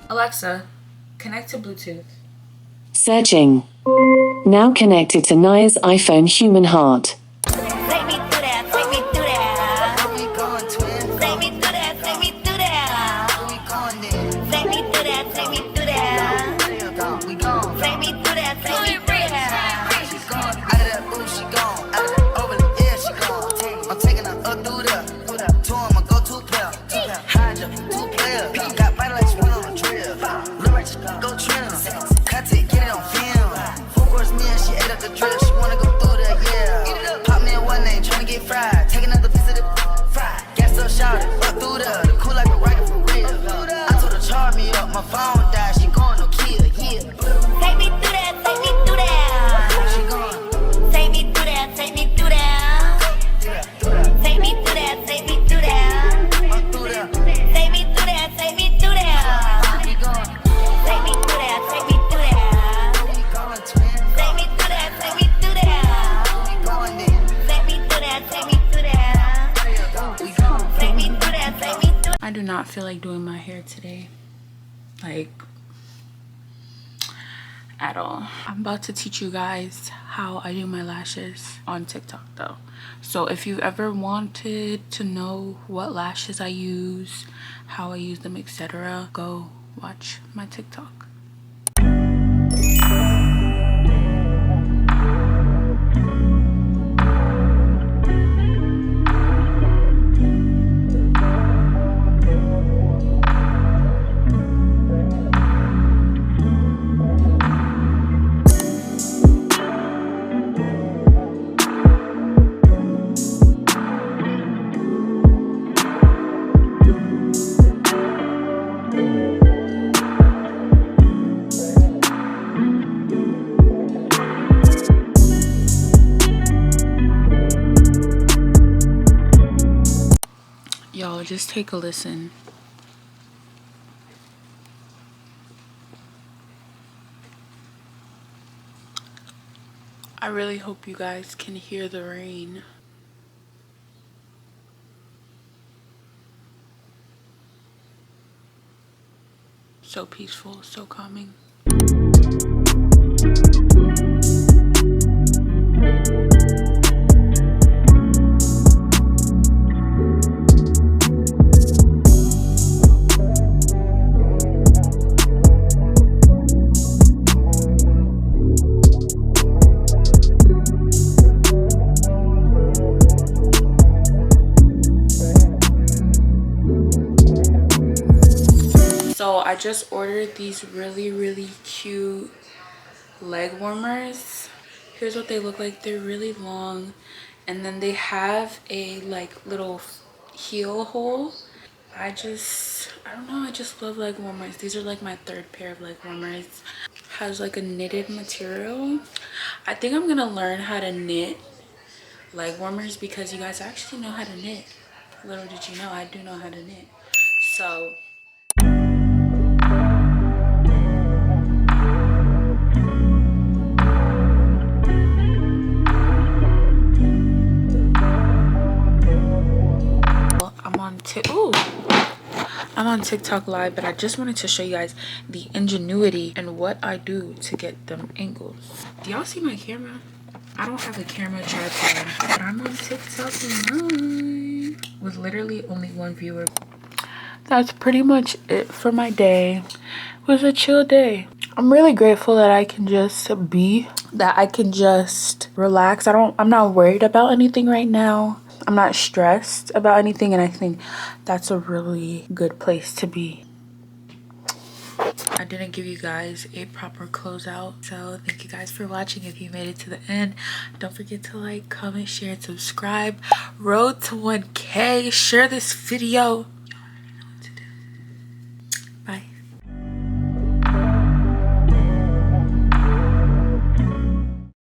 Alexa, connect to Bluetooth. Searching. Now connected to Naya's iPhone Human Heart. Take me through that, take me through that. Where we going, twin? Take me through that, take me through that. Where we going then? Take me through that, take me through that. We gone. Take me through that, take me through that. She gone. Out of that booth, she gone. Out of that over the air, she gone. I'm taking her up through there. Two on my go-to player. Hydra, 2 players. Got body like she went on a drill. Look like she go trim. Cut it, get it on film. Full course meal, she ate up the drip. She wanna go through there, yeah. Pop me in one name, tryna get fried. Take another piece of the fried. Gas up, shout it, up through there. The cool like a rocket for real. I told her charge me up, my phone died. She going no kill, yeah. Take me through that, take me through that. She going. Take me through that, take me through that. Take me through that, take me through that. Take me through that, take me through that. We going. Take me through that, take me through that. We going, twin. Take me through that, take me through that. We going then. Take me through that, take me through that. We going. Take me through that, take me through that. I do not feel like doing my hair today. Like, at all. I'm about to teach you guys how I do my lashes on TikTok though. So if you ever wanted to know what lashes I use, how I use them, etc., go watch my TikTok. Y'all, just take a listen. I really hope you guys can hear the rain. So peaceful, so calming. So I just ordered these really cute leg warmers. Here's what they look like. They're really long, and then they have a like little heel hole. I don't know, I just love leg warmers. These are like my 3rd pair of leg warmers. Has like a knitted material. I think I'm gonna learn how to knit leg warmers because you guys actually know how to knit. Little did you know, I do know how to knit. So I'm on TikTok live, but I just wanted to show you guys the ingenuity and what I do to get them angles. Do y'all see my camera? I don't have a camera tripod, but I'm on TikTok live with literally only 1 viewer. That's pretty much it for my day. It was a chill day. I'm really grateful that I can just relax. I'm not worried about anything right now. I'm not stressed about anything, and I think that's a really good place to be. I didn't give you guys a proper closeout, so thank you guys for watching. If you made it to the end, don't forget to like, comment, share, and subscribe. Road to 1K. Share this video.